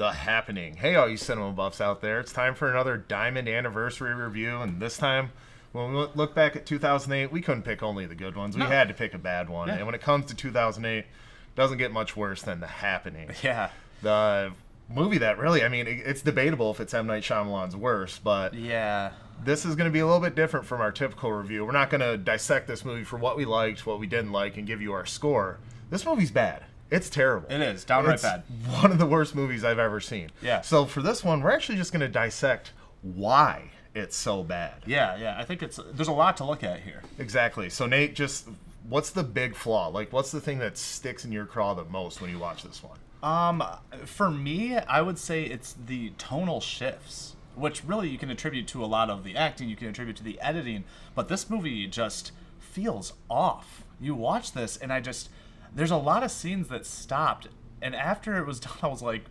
The Happening. Hey, all you cinema buffs out there. It's time for another Diamond Anniversary review, and this time, when we look back at 2008, we couldn't pick only the good ones. We had to pick a bad one. Yeah. And when it comes to 2008, it doesn't get much worse than The Happening. Yeah. The movie that really, I mean, it's debatable if it's M. Night Shyamalan's worst, but Yeah. this is going to be a little bit different from our typical review. We're not going to dissect this movie for what we liked, what we didn't like, and give you our score. This movie's bad. It's terrible. It is. Downright It's bad. one of the worst movies I've ever seen. Yeah. So for this one, we're actually just going to dissect why it's so bad. Yeah. I think there's a lot to look at here. Exactly. So Nate, just what's the big flaw? Like, what's the thing that sticks in your craw the most when you watch this one? For me, I would say it's the tonal shifts, which really you can attribute to a lot of the acting, you can attribute to the editing, but this movie just feels off. You watch this, and there's a lot of scenes that stopped, and after it was done, I was like,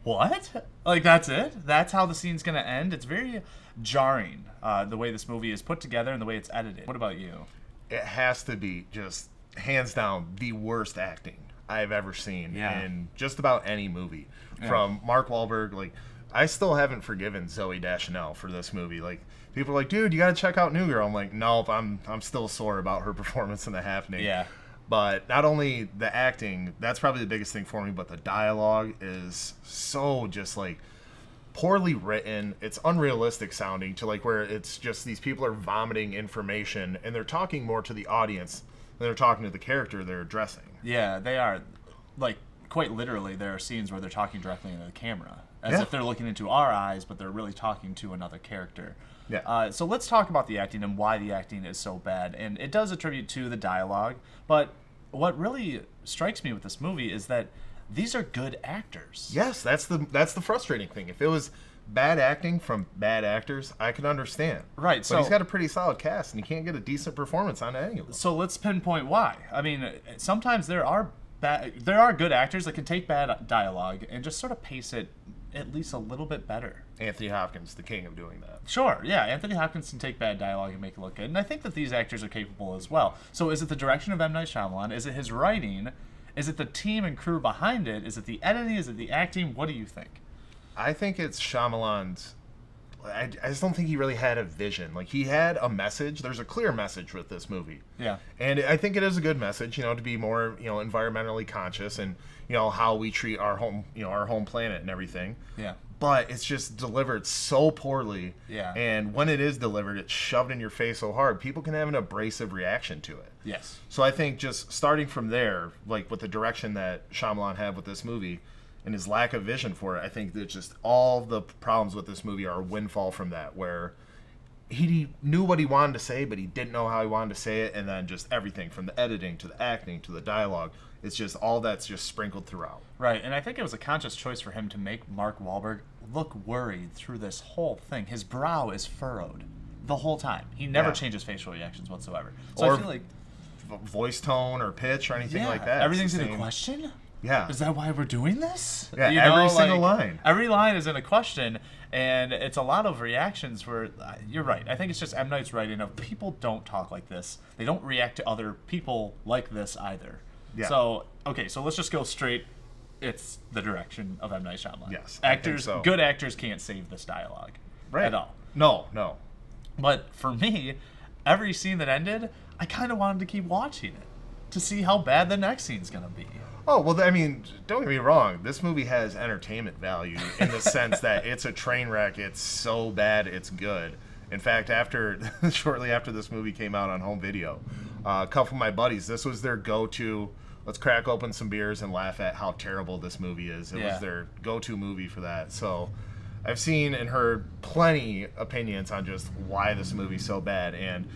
what? Like, that's it? That's how the scene's gonna end? It's very jarring, the way this movie is put together and the way it's edited. What about you? It has to be just hands down the worst acting I've ever seen in just about any movie. From Mark Wahlberg, like, I still haven't forgiven Zoe Deschanel for this movie. Like, people are like, dude, you gotta check out New Girl. I'm like, nope, I'm still sore about her performance in The Happening. Yeah. But not only the acting, that's probably the biggest thing for me, but the dialogue is so just like poorly written. It's unrealistic sounding to like where it's just these people are vomiting information and they're talking more to the audience than they're talking to the character they're addressing. Yeah, they are. Like, quite literally, there are scenes where they're talking directly into the camera, as if they're looking into our eyes, but they're really talking to another character. Yeah. So let's talk about the acting and why the acting is so bad. And it does attribute to the dialogue, but what really strikes me with this movie is that these are good actors. Yes, that's the frustrating thing. If it was bad acting from bad actors, I could understand. Right, But so he's got a pretty solid cast, and you can't get a decent performance on any of them. So let's pinpoint why. I mean, sometimes there are good actors that can take bad dialogue and just sort of pace it at least a little bit better. Anthony Hopkins, the king of doing that. Sure, yeah, Anthony Hopkins can take bad dialogue and make it look good, and I think that these actors are capable as well. So is it the direction of M. Night Shyamalan? Is it his writing? Is it the team and crew behind it? Is it the editing? Is it the acting? What do you think? I think it's Shyamalan's. I just don't think he really had a vision. Like, he had a message. There's a clear message with this movie. Yeah. And I think it is a good message, to be more, environmentally conscious and, how we treat our home planet and everything. Yeah. But it's just delivered so poorly. Yeah. And when it is delivered, it's shoved in your face so hard, people can have an abrasive reaction to it. Yes. So I think just starting from there, like with the direction that Shyamalan had with this movie and his lack of vision for it, I think that just all the problems with this movie are a windfall from that, where he knew what he wanted to say, but he didn't know how he wanted to say it, and then just everything from the editing to the acting to the dialogue, it's just all that's just sprinkled throughout. Right, and I think it was a conscious choice for him to make Mark Wahlberg look worried through this whole thing. His brow is furrowed the whole time. He never changes facial reactions whatsoever. So Or I feel like voice tone or pitch or anything like that. everything's It's in the a same. question. Yeah. Is that why we're doing this? Yeah, every single line. Every line is in a question, and it's a lot of reactions where, you're right, I think it's just M. Night's writing of people don't talk like this. They don't react to other people like this either. Yeah. So, okay, so let's just go straight. It's the direction of M. Night Shyamalan. Yes, I think Actors, so. good actors can't save this dialogue at all. No. But for me, every scene that ended, I kind of wanted to keep watching it to see how bad the next scene's going to be. Oh, well, I mean, don't get me wrong. This movie has entertainment value in the sense that it's a train wreck. It's so bad, it's good. In fact, shortly after this movie came out on home video, a couple of my buddies, this was their go-to, let's crack open some beers and laugh at how terrible this movie is. It was their go-to movie for that. So I've seen and heard plenty opinions on just why this movie's so bad. And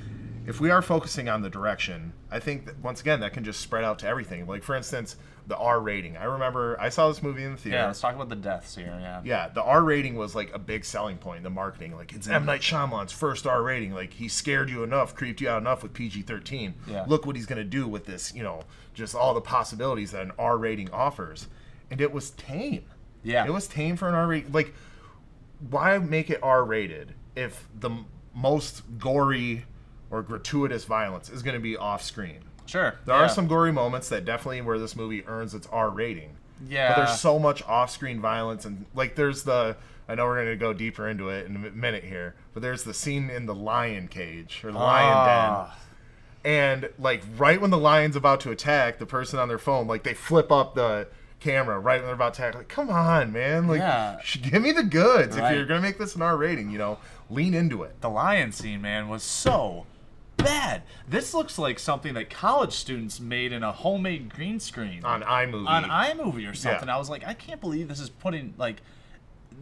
if we are focusing on the direction, I think that, once again, that can just spread out to everything. Like, for instance, the R rating. I remember I saw this movie in the theater. Yeah, let's talk about the deaths here, Yeah, the R rating was like a big selling point in the marketing. Like, it's M. Night Shyamalan's first R rating. Like, he scared you enough, creeped you out enough with PG-13. Yeah. Look what he's going to do with this, just all the possibilities that an R rating offers. And it was tame. Yeah. It was tame for an R rating. Like, why make it R rated if the most gory or gratuitous violence is going to be off screen? Sure. There are some gory moments that definitely where this movie earns its R rating. Yeah. But there's so much off-screen violence, and like there's the. I know we're going to go deeper into it in a minute here, but there's the scene in the lion cage or the lion den. And like right when the lion's about to attack the person on their phone, like they flip up the camera right when they're about to attack. Like, come on, man! Like, give me the goods. Right. If you're gonna make this an R rating, lean into it. The lion scene, man, was so bad. This looks like something that college students made in a homemade green screen on iMovie. Or something. I was like, I can't believe this is putting like.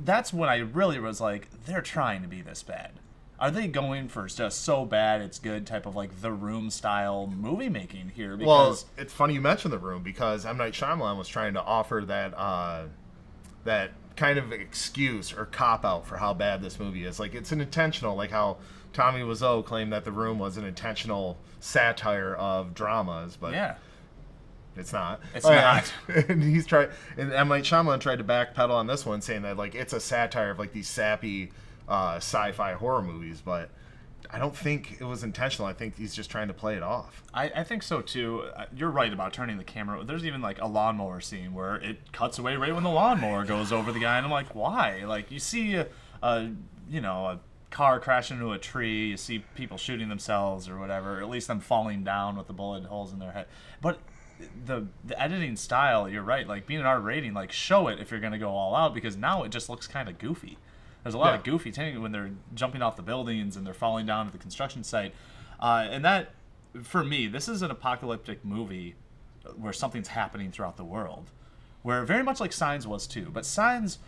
That's when I really was like, they're trying to be this bad. Are they going for just so bad it's good type of like The Room style movie making here? Because well, it's funny you mentioned The Room because M. Night Shyamalan was trying to offer that kind of excuse or cop out for how bad this movie is. Like it's an intentional, like how Tommy Wiseau claimed that The Room was an intentional satire of dramas, but yeah. It's not. It's not. And M. Night Shyamalan tried to backpedal on this one, saying that like it's a satire of like these sappy sci-fi horror movies, but I don't think it was intentional. I think he's just trying to play it off. I think so too. You're right about turning the camera. There's even like a lawnmower scene where it cuts away right when the lawnmower goes over the guy, and I'm like, why? Like you see a car crash into a tree, you see people shooting themselves or whatever, or at least them falling down with the bullet holes in their head, but the editing style, you're right, like being an R rating, like show it if you're going to go all out, because now it just looks kind of goofy. There's a lot of goofy things when they're jumping off the buildings and they're falling down to the construction site, and that, for me, this is an apocalyptic movie where something's happening throughout the world, where very much like Signs was too, but Signs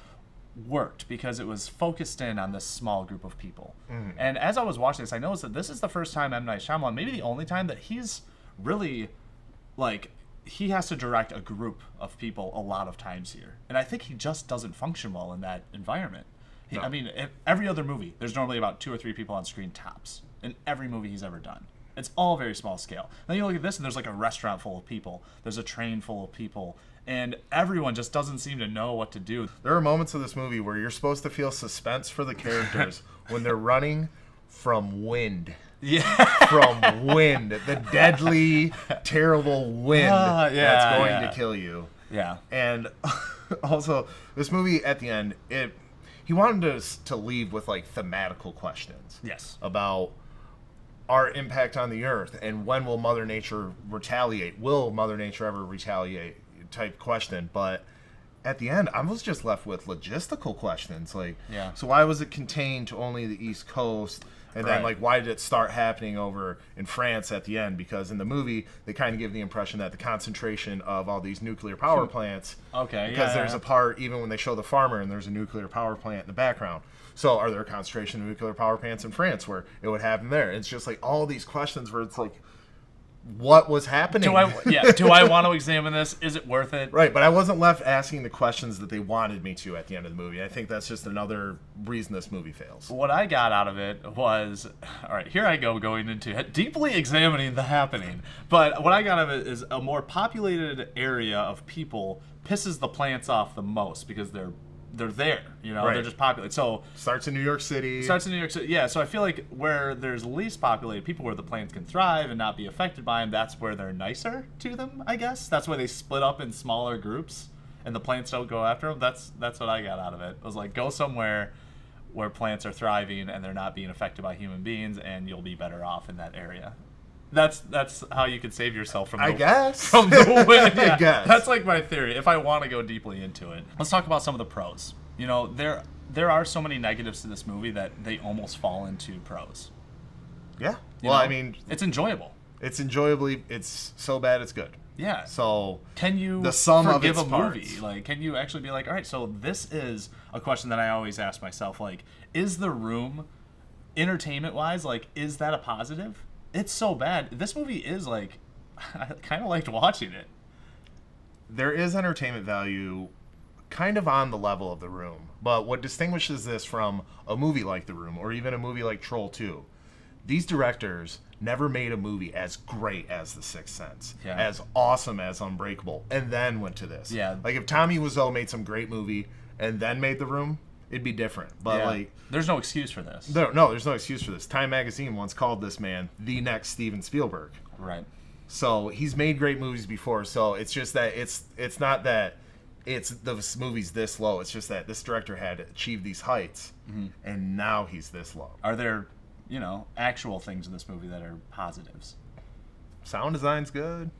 worked because it was focused in on this small group of people. And as I was watching this, I noticed that this is the first time M. Night Shyamalan, maybe the only time, that he's really like, he has to direct a group of people a lot of times here. And I think he just doesn't function well in that environment. No. I mean, every other movie, there's normally about 2 or 3 people on screen tops in every movie he's ever done. It's all very small scale. Then you look at this, and there's like a restaurant full of people. There's a train full of people. And everyone just doesn't seem to know what to do. There are moments of this movie where you're supposed to feel suspense for the characters when they're running from wind. Yeah. From wind. The deadly, terrible wind that's going to kill you. Yeah. And also, this movie at the end, he wanted us to leave with like thematical questions. Yes. About our impact on the earth and when will Mother Nature retaliate? Will Mother Nature ever retaliate? Type question. But at the end, I was just left with logistical questions. Like, so why was it contained to only the East Coast? And then, like, why did it start happening over in France at the end? Because in the movie, they kind of give the impression that the concentration of all these nuclear power plants. Because there's a part, even when they show the farmer, and there's a nuclear power plant in the background. So are there a concentration of nuclear power plants in France where it would happen there? It's just like all these questions where it's like, what was happening? Do I want to examine this? Is it worth it? Right, but I wasn't left asking the questions that they wanted me to at the end of the movie. I think that's just another reason this movie fails. What I got out of it was, all right, here I go going into deeply examining the happening. But what I got out of it is a more populated area of people pisses the plants off the most because they're there, they're just populated. So starts in New York City. Yeah. So I feel like where there's least populated people, where the plants can thrive and not be affected by them, that's where they're nicer to them, I guess. That's why they split up in smaller groups and the plants don't go after them. That's what I got out of it. It was like, go somewhere where plants are thriving and they're not being affected by human beings, and you'll be better off in that area. That's how you could save yourself from the wind. Yeah, I guess. That's like my theory, if I want to go deeply into it. Let's talk about some of the pros. There are so many negatives to this movie that they almost fall into pros. Yeah. I mean, it's enjoyable. It's so bad it's good. Yeah. So can you forgive a movie? Like, can you actually be like, all right, so this is a question that I always ask myself, like, is The Room, entertainment-wise, like, is that a positive? It's so bad. This movie is like, I kind of liked watching it. There is entertainment value kind of on the level of The Room. But what distinguishes this from a movie like The Room or even a movie like Troll 2, these directors never made a movie as great as The Sixth Sense, as awesome as Unbreakable, and then went to this. Yeah. Like if Tommy Wiseau made some great movie and then made The Room, it'd be different. But like, there's no excuse for this. No, there's no excuse for this. Time Magazine once called this man the next Steven Spielberg. Right. So he's made great movies before. So it's just that it's not that this movie's this low. It's just that this director had achieved these heights, and now he's this low. Are there, actual things in this movie that are positives? Sound design's good.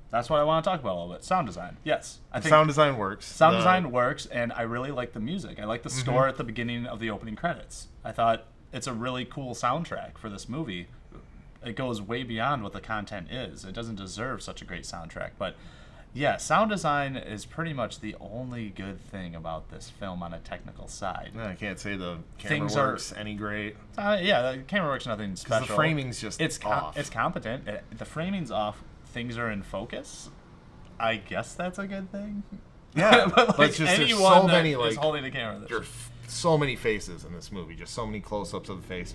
That's what I want to talk about a little bit. Sound design. Yes. I think Sound design works. sound design works, and I really like the music. I like the score at the beginning of the opening credits. I thought it's a really cool soundtrack for this movie. It goes way beyond what the content is. It doesn't deserve such a great soundtrack. But yeah, sound design is pretty much the only good thing about this film on a technical side. I can't say the camera Things works any great. Yeah, the camera works nothing Because special. the framing's just off. It's competent. The framing's off. Things are in focus. I guess that's a good thing. Yeah, but but just there's anyone so that many is like holding a camera. there's so many faces in this movie, just so many close-ups of the face.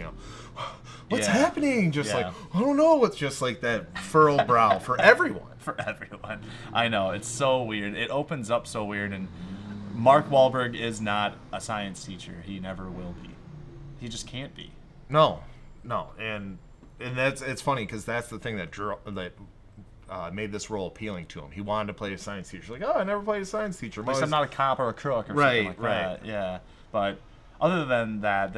What's Yeah. happening? Just like Yeah. I don't know. It's just like that furrowed brow for everyone. For everyone. I know, it's so weird. It opens up so weird, and Mark Wahlberg is not a science teacher. He never will be. He just can't be. No, and it's funny because that's the thing that made this role appealing to him. He wanted to play a science teacher. Like, I never played a science teacher. At least I'm not a cop or a crook or something like that. Yeah. But other than that,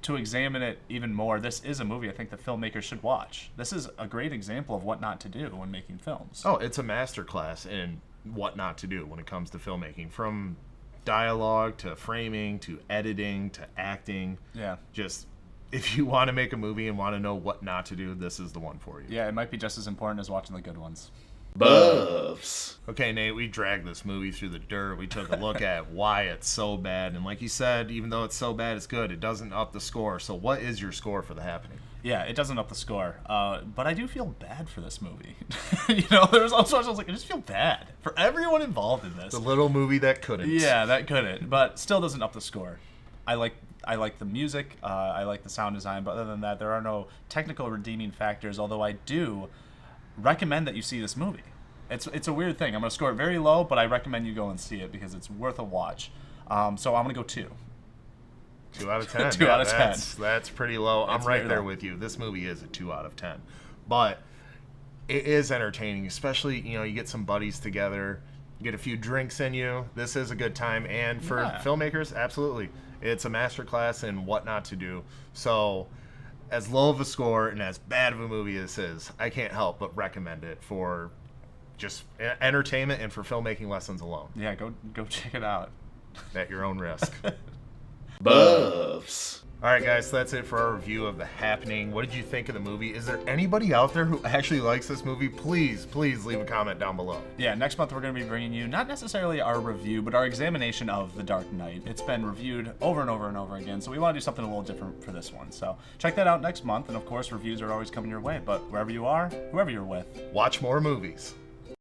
to examine it even more, this is a movie I think the filmmakers should watch. This is a great example of what not to do when making films. Oh, it's a masterclass in what not to do when it comes to filmmaking. From dialogue to framing to editing to acting. Yeah. Just if you want to make a movie and want to know what not to do, this is the one for you. Yeah, it might be just as important as watching the good ones. Buffs. Okay, Nate, we dragged this movie through the dirt. We took a look at why it's so bad. And like you said, even though it's so bad, it's good. It doesn't up the score. So what is your score for The Happening? Yeah, it doesn't up the score. But I do feel bad for this movie. There was also I was like, I just feel bad for everyone involved in this. The little movie that couldn't. Yeah, that couldn't, but still doesn't up the score. I like the music, I like the sound design, but other than that, there are no technical redeeming factors. Although I do recommend that you see this movie. It's a weird thing. I'm gonna score it very low, but I recommend you go and see it because it's worth a watch. So I'm gonna go 2. 2 out of 10. 2 out of 10. That's pretty low. I'm It's right very there low. with you. This movie is a 2 out of 10. But it is entertaining, especially, you get some buddies together, you get a few drinks in you. This is a good time. And for filmmakers, absolutely. It's a masterclass in what not to do. So as low of a score and as bad of a movie as this is, I can't help but recommend it for just entertainment and for filmmaking lessons alone Yeah, go check it out. at your own risk. Buffs. All right, guys, so that's it for our review of The Happening. What did you think of the movie? Is there anybody out there who actually likes this movie? Please leave a comment down below. Yeah, next month we're going to be bringing you not necessarily our review, but our examination of The Dark Knight. It's been reviewed over and over and over again, so we want to do something a little different for this one. So check that out next month, and of course, reviews are always coming your way. But wherever you are, whoever you're with, Watch more movies.